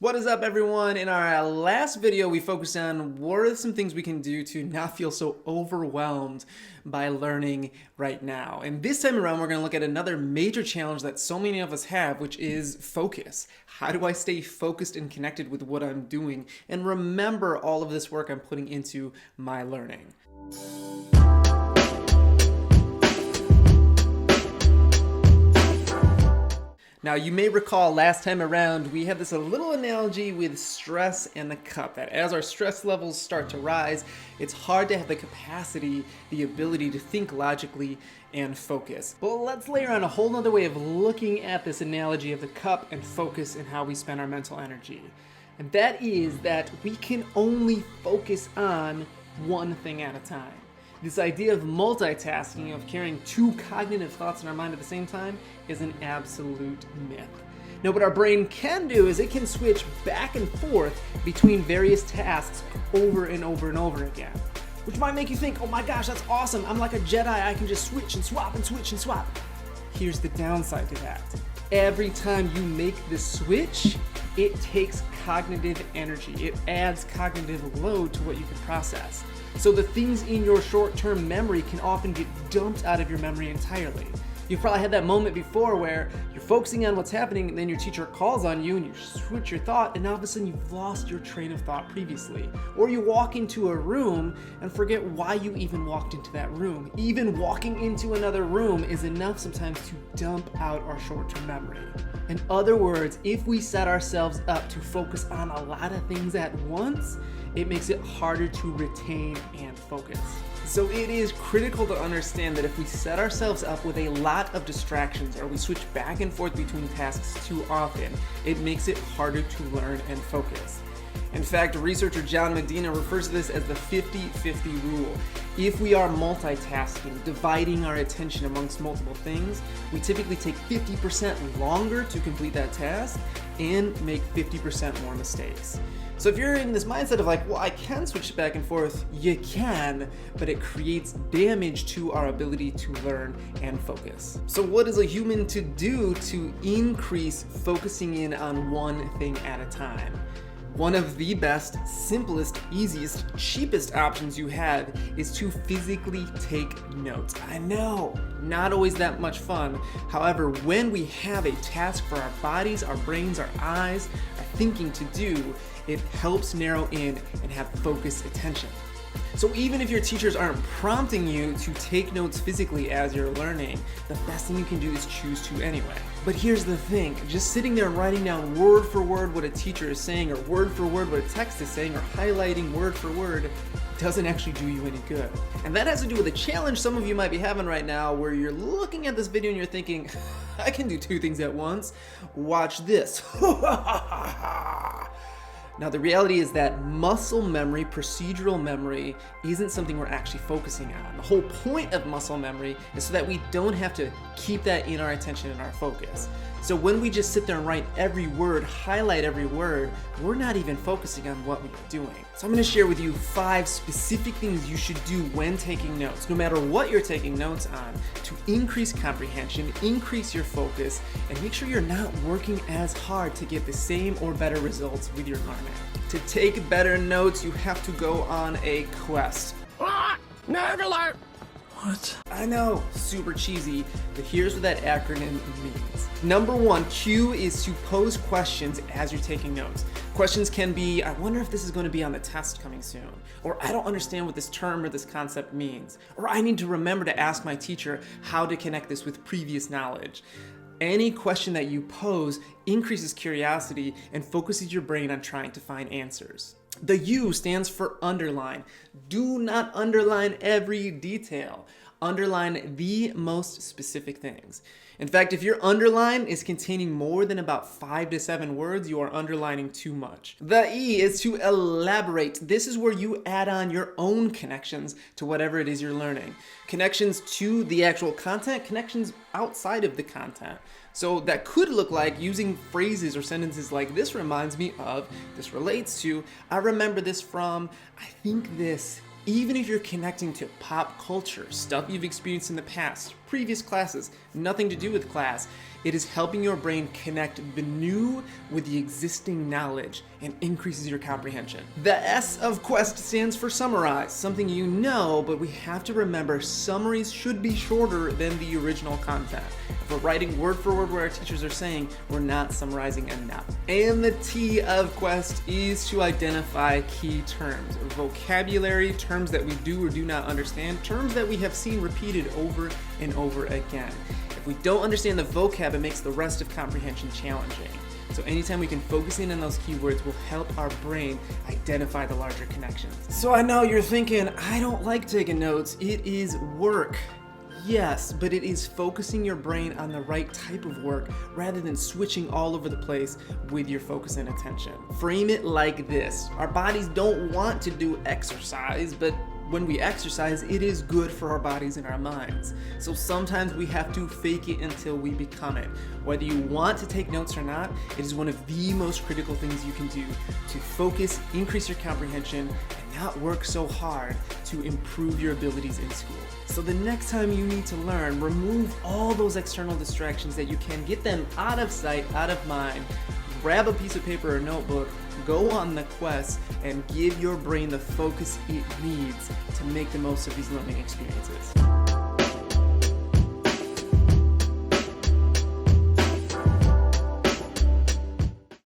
What is up, everyone? In our last video, we focused on what are some things we can do to not feel so overwhelmed by learning right now. And this time around, we're going to look at another major challenge that so many of us have, which is focus. How do I stay focused and connected with what I'm doing and remember all of this work I'm putting into my learning? Now, you may recall last time around, we had this a little analogy with stress and the cup, that as our stress levels start to rise, it's hard to have the capacity, the ability to think logically and focus. But let's layer on a whole nother way of looking at this analogy of the cup and focus and how we spend our mental energy. And that is that we can only focus on one thing at a time. This idea of multitasking, of carrying two cognitive thoughts in our mind at the same time, is an absolute myth. Now, what our brain can do is it can switch back and forth between various tasks over and over and over again. Which might make you think, oh my gosh, that's awesome, I'm like a Jedi, I can just switch and swap and switch and swap. Here's the downside to that. Every time you make this switch, it takes cognitive energy. It adds cognitive load to what you can process. So the things in your short-term memory can often get dumped out of your memory entirely. You've probably had that moment before where you're focusing on what's happening and then your teacher calls on you and you switch your thought and all of a sudden you've lost your train of thought previously. Or you walk into a room and forget why you even walked into that room. Even walking into another room is enough sometimes to dump out our short-term memory. In other words, if we set ourselves up to focus on a lot of things at once, it makes it harder to retain and focus. So it is critical to understand that if we set ourselves up with a lot of distractions or we switch back and forth between tasks too often, it makes it harder to learn and focus. In fact, researcher John Medina refers to this as the 50-50 rule. If we are multitasking, dividing our attention amongst multiple things, we typically take 50% longer to complete that task and make 50% more mistakes. So if you're in this mindset of like, well, I can switch back and forth, you can, but it creates damage to our ability to learn and focus. So what is a human to do to increase focusing in on one thing at a time? One of the best, simplest, easiest, cheapest options you have is to physically take notes. I know, not always that much fun. However, when we have a task for our bodies, our brains, our eyes, our thinking to do, it helps narrow in and have focused attention. So even if your teachers aren't prompting you to take notes physically as you're learning, the best thing you can do is choose to anyway. But here's the thing, just sitting there and writing down word for word what a teacher is saying, or word for word what a text is saying, or highlighting word for word doesn't actually do you any good. And that has to do with a challenge some of you might be having right now where you're looking at this video and you're thinking, I can do two things at once. Watch this. Now, the reality is that muscle memory, procedural memory, isn't something we're actually focusing on. The whole point of muscle memory is so that we don't have to keep that in our attention and our focus. So when we just sit there and write every word, highlight every word, we're not even focusing on what we're doing. So I'm going to share with you 5 specific things you should do when taking notes, no matter what you're taking notes on, to increase comprehension, increase your focus, and make sure you're not working as hard to get the same or better results with your learning. To take better notes, you have to go on a quest. Nerd alert! What? I know, super cheesy, but here's what that acronym means. Number 1, Q is to pose questions as you're taking notes. Questions can be, I wonder if this is going to be on the test coming soon, or I don't understand what this term or this concept means, or I need to remember to ask my teacher how to connect this with previous knowledge. Any question that you pose increases curiosity and focuses your brain on trying to find answers. The U stands for underline. Do not underline every detail. Underline the most specific things. In fact, if your underline is containing more than about 5 to 7 words, you are underlining too much. The E is to elaborate. This is where you add on your own connections to whatever it is you're learning. Connections to the actual content, connections outside of the content. So that could look like using phrases or sentences like this reminds me of, this relates to, I remember this from, I think this. Even if you're connecting to pop culture, stuff you've experienced in the past, previous classes, nothing to do with class. It is helping your brain connect the new with the existing knowledge and increases your comprehension. The S of Quest stands for summarize, something you know, but we have to remember summaries should be shorter than the original content. If we're writing word for word what our teachers are saying, we're not summarizing enough. And the T of Quest is to identify key terms, vocabulary, terms that we do or do not understand, terms that we have seen repeated over and over again. If we don't understand the vocab, it makes the rest of comprehension challenging. So anytime we can focus in on those keywords will help our brain identify the larger connections. So I know you're thinking, I don't like taking notes. It is work. Yes, but it is focusing your brain on the right type of work rather than switching all over the place with your focus and attention. Frame it like this. Our bodies don't want to do exercise, but when we exercise, it is good for our bodies and our minds. So sometimes we have to fake it until we become it. Whether you want to take notes or not, it is one of the most critical things you can do to focus, increase your comprehension, and not work so hard to improve your abilities in school. So the next time you need to learn, remove all those external distractions that you can. Get them out of sight, out of mind. Grab a piece of paper or notebook, go on the quest, and give your brain the focus it needs to make the most of these learning experiences.